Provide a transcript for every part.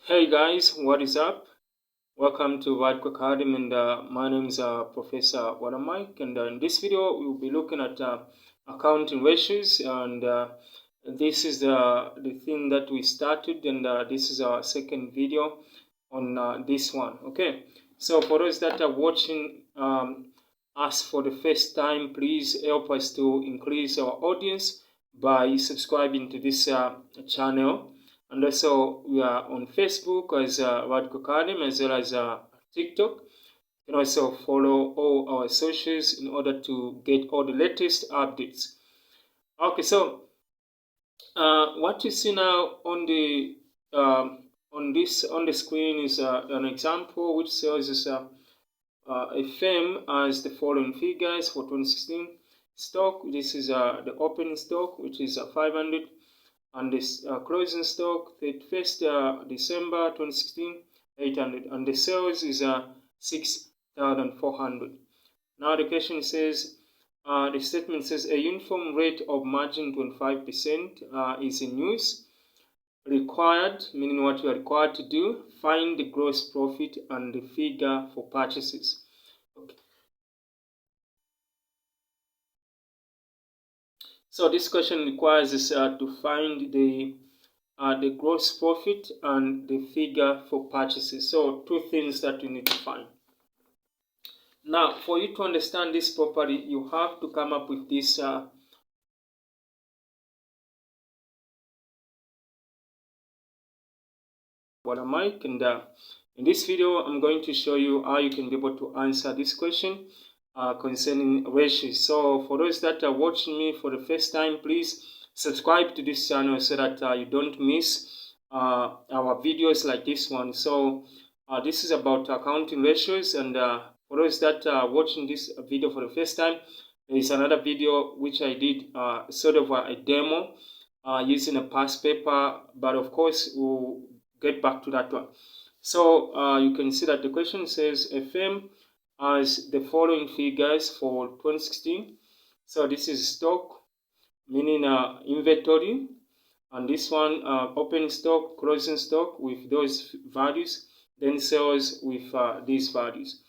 Hey guys, what is up? Welcome to Vadco Academy, and my name is Professor Mike. And in this video, we'll be looking at accounting ratios, and this is the thing that we started, and this is our second video on this one. Okay, so for those that are watching us for the first time, please help us to increase our audience by subscribing to this channel. And also, we are on Facebook as Vadco Academy, as well as TikTok. You can also follow all our socials in order to get all the latest updates. Okay, so what you see now on the screen is an example which shows us a firm as the following figures for 2016 stock. This is the opening stock, which is 500. And this closing stock 31st December 2016 800, and the sales is 6,400. Now the question says the statement says a uniform rate of margin 25% is in use. Required, meaning what you are required to do, find the gross profit and the figure for purchases. Okay. So this question requires us to find the gross profit and the figure for purchases. So two things that you need to find. Now, for you to understand this properly, you have to come up with this Mike, and in this video, I'm going to show you how you can be able to answer this question concerning ratios. So for those that are watching me for the first time, please subscribe to this channel so that you don't miss our videos like this one. So this is about accounting ratios, and for those that are watching this video for the first time, there is another video which I did sort of a demo using a past paper, but of course we'll get back to that one. So you can see that the question says a firm has the following figures for 2016. So this is stock, meaning inventory, and this one opening stock, closing stock with those values, then sales with these values.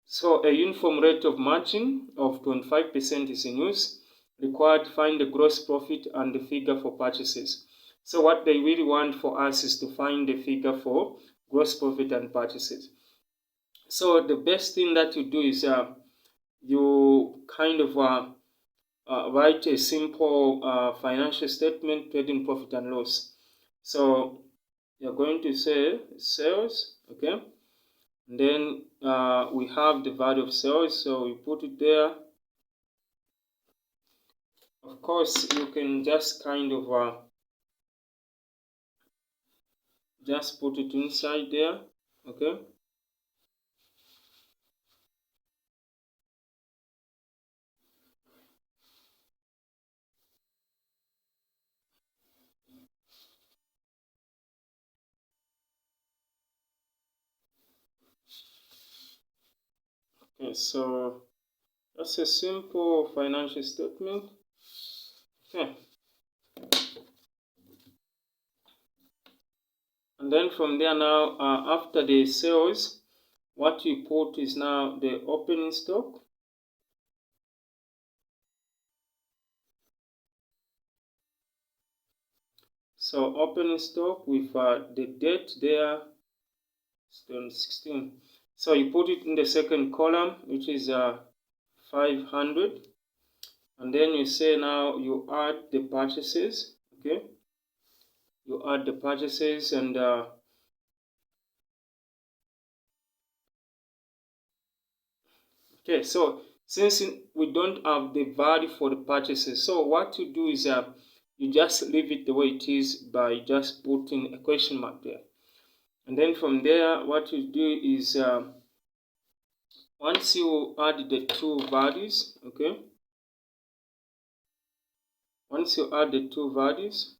So a uniform rate of margin of 25% is in use. Required to find the gross profit and the figure for purchases. So what they really want for us is to find the figure for gross profit and purchases. So the best thing that you do is you kind of write a simple financial statement, trading profit and loss. So you're going to say sales, okay? And then we have the value of sales, so we put it there. Of course, you can just kind of just put it inside there, okay? Okay, so that's a simple financial statement. Okay. And then from there now, after the sales, what you put is now the opening stock. So opening stock with the date there, 16. So you put it in the second column, which is 500. And then you say now you add the purchases, okay? You add the purchases, and okay, so since we don't have the value for the purchases, so what you do is you just leave it the way it is by just putting a question mark there. And then from there, what you do is once you add the two values, okay? Once you add the two values,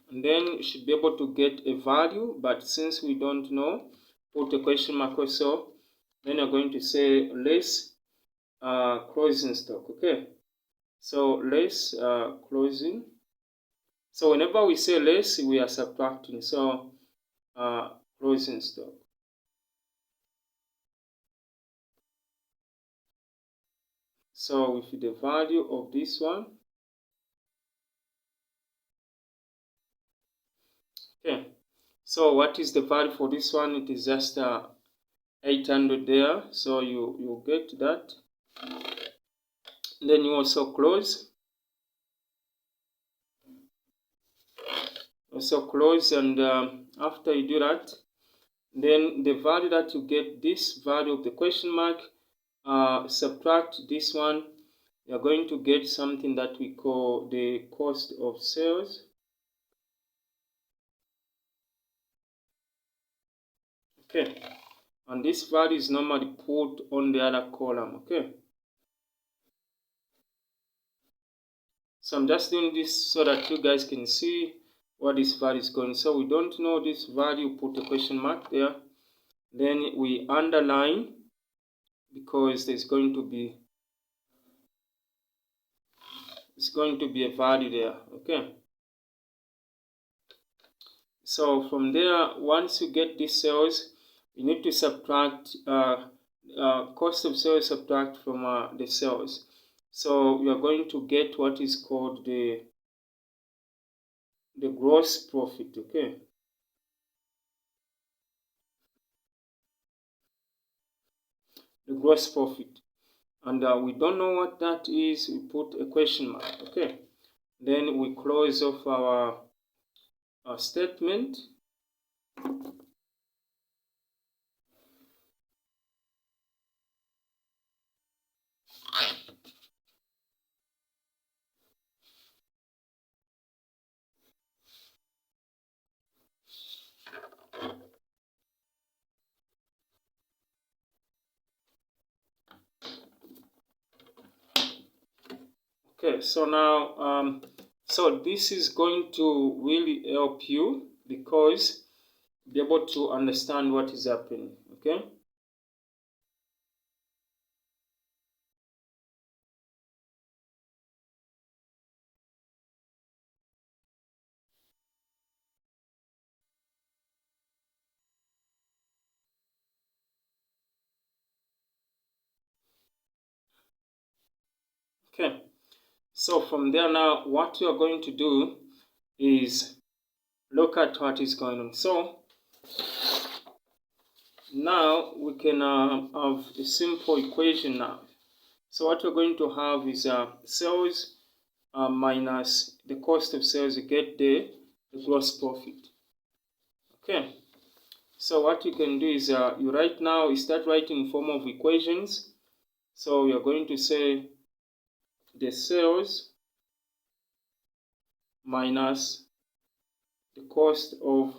and then you should be able to get a value, but since we don't know, put a question mark also. Then you're going to say less closing stock, okay? So less closing So whenever we say less, we are subtracting. So closing stock. So with the value of this one, okay. So what is the value for this one? It is just 800 there. So you get that. Then you also close. And after you do that, then the value that you get, this value of the question mark, subtract this one, you're going to get something that we call the cost of sales. Okay, and this value is normally put on the other column. Okay, so I'm just doing this so that you guys can see what this value is going. So we don't know this value, put a question mark there, then we underline, because there's going to be a value there. Okay, so from there, once you get these sales, you need to subtract cost of sales, subtract from the sales. So we are going to get what is called the gross profit. Okay, the gross profit, and we don't know what that is. We put a question mark. Okay, then we close off our statement. Okay, so now so this is going to really help you, because be able to understand what is happening. Okay, okay, so from there now, what you are going to do is look at what is going on. So now we can have a simple equation now. So what we're going to have is sales minus the cost of sales. You get the gross profit. Okay, so what you can do is you start writing in form of equations. So we are going to say the sales minus the cost of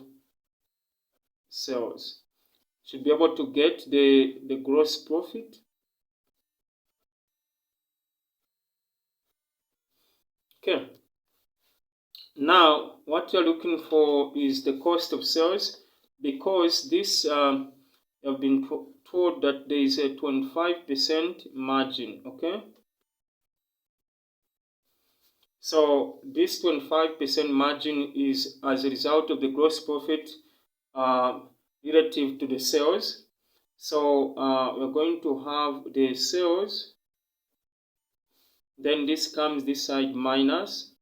sales. Should be able to get the gross profit. Okay, now what you're looking for is the cost of sales, because this have been told that there is a 25% margin. Okay, so this 25% margin is as a result of the gross profit relative to the sales. So we're going to have the sales, then this comes this side minus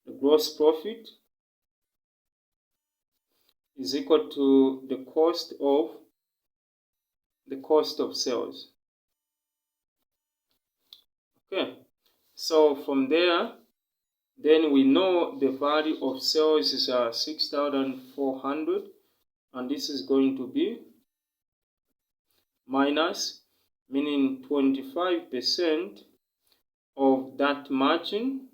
the gross profit is equal to the cost of sales. Okay, so from there, then we know the value of sales is 6,400, and this is going to be minus, meaning 25% of that margin.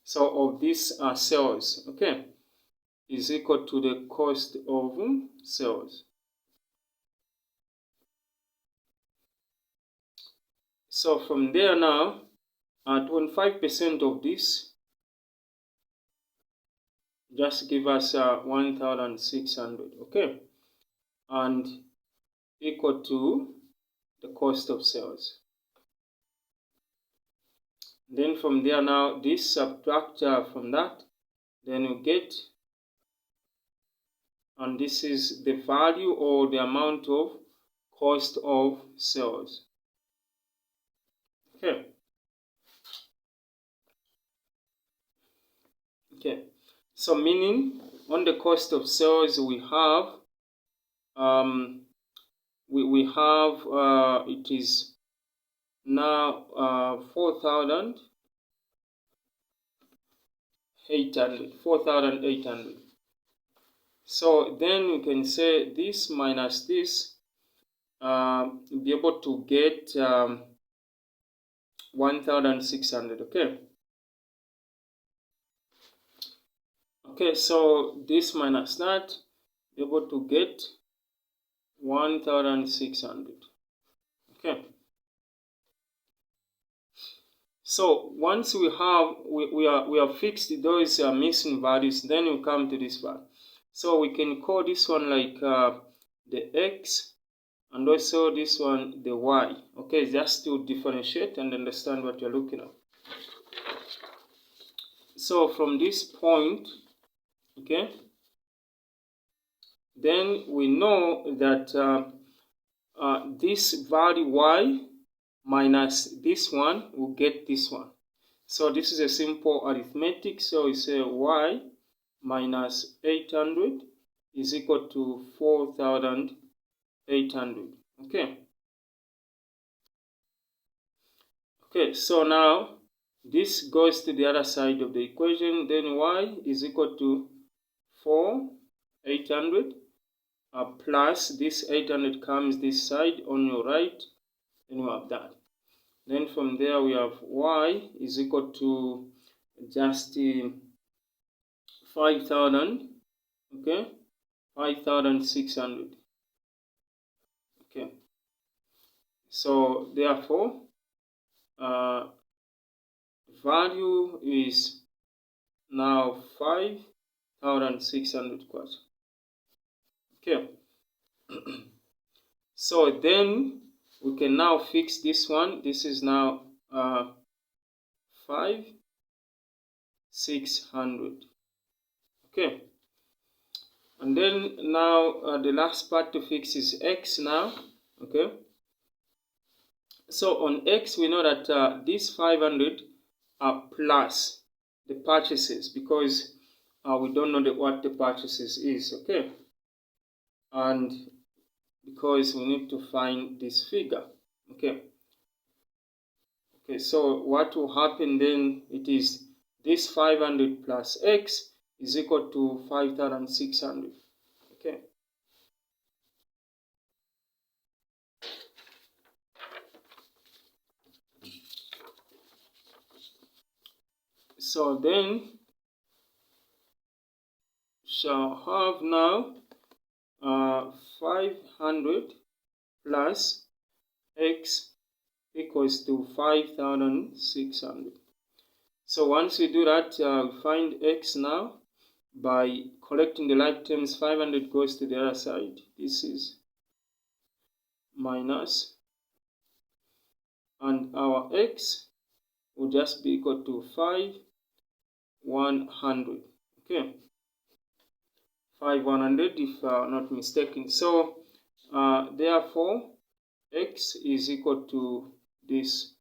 So of this sales, okay, is equal to the cost of sales. So from there now, 25% of this just give us 1,600. Okay, and equal to the cost of sales. Then from there now, this subtract from that, then you get, and this is the value or the amount of cost of sales. Okay. Okay. So meaning on the cost of sales we have it is now 4,800. So then we can say this minus this, be able to get 1,600. Okay. Okay, so this minus that, be able to get 1,600. Okay. So once we have fixed those missing values, then we come to this one. So we can call this one like the x, and also this one the y. Okay, just to differentiate and understand what you're looking at. So from this point, okay, then we know that this value y minus this one will get this one. So this is a simple arithmetic. So we say y minus 800 is equal to 4,800. Okay. Okay, so now this goes to the other side of the equation. Then y is equal to 4,800 plus this 800 comes this side on your right, and we have that. Then from there we have y is equal to just 5,000, okay, 5,600. Okay, so therefore value is now 5,600 quarts. Okay. So then we can now fix this one. This is now 5,600. Okay. And then now the last part to fix is x now. Okay. So on x we know that this 500 are plus the purchases, because we don't know what the purchases is. Okay. And because we need to find this figure. Okay. Okay, so what will happen then, it is this 500 plus x is equal to 5,600. Okay. So then shall have now 500 plus x equals to 5,600. So once we do that, we find x now by collecting the like terms. 500 goes to the other side. This is minus, and our x will just be equal to 5,100. Okay, 5,100 if not mistaken. So therefore x is equal to this.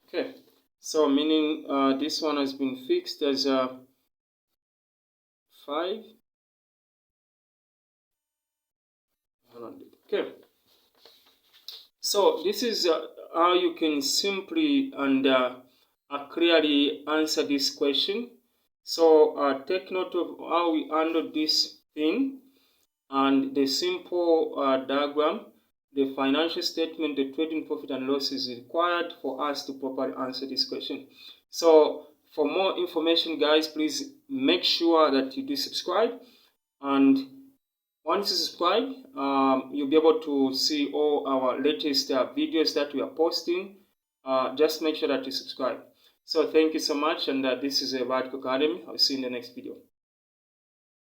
Okay, so meaning this one has been fixed as 5,100. Okay, so this is how you can simply and clearly answer this question. So take note of how we handle this thing, and the simple diagram, the financial statement, the trading profit and loss is required for us to properly answer this question. So for more information, guys, please make sure that you do subscribe, and once you subscribe, you'll be able to see all our latest videos that we are posting. Just make sure that you subscribe. So thank you so much, and this is a Vertical Academy. I'll see you in the next video.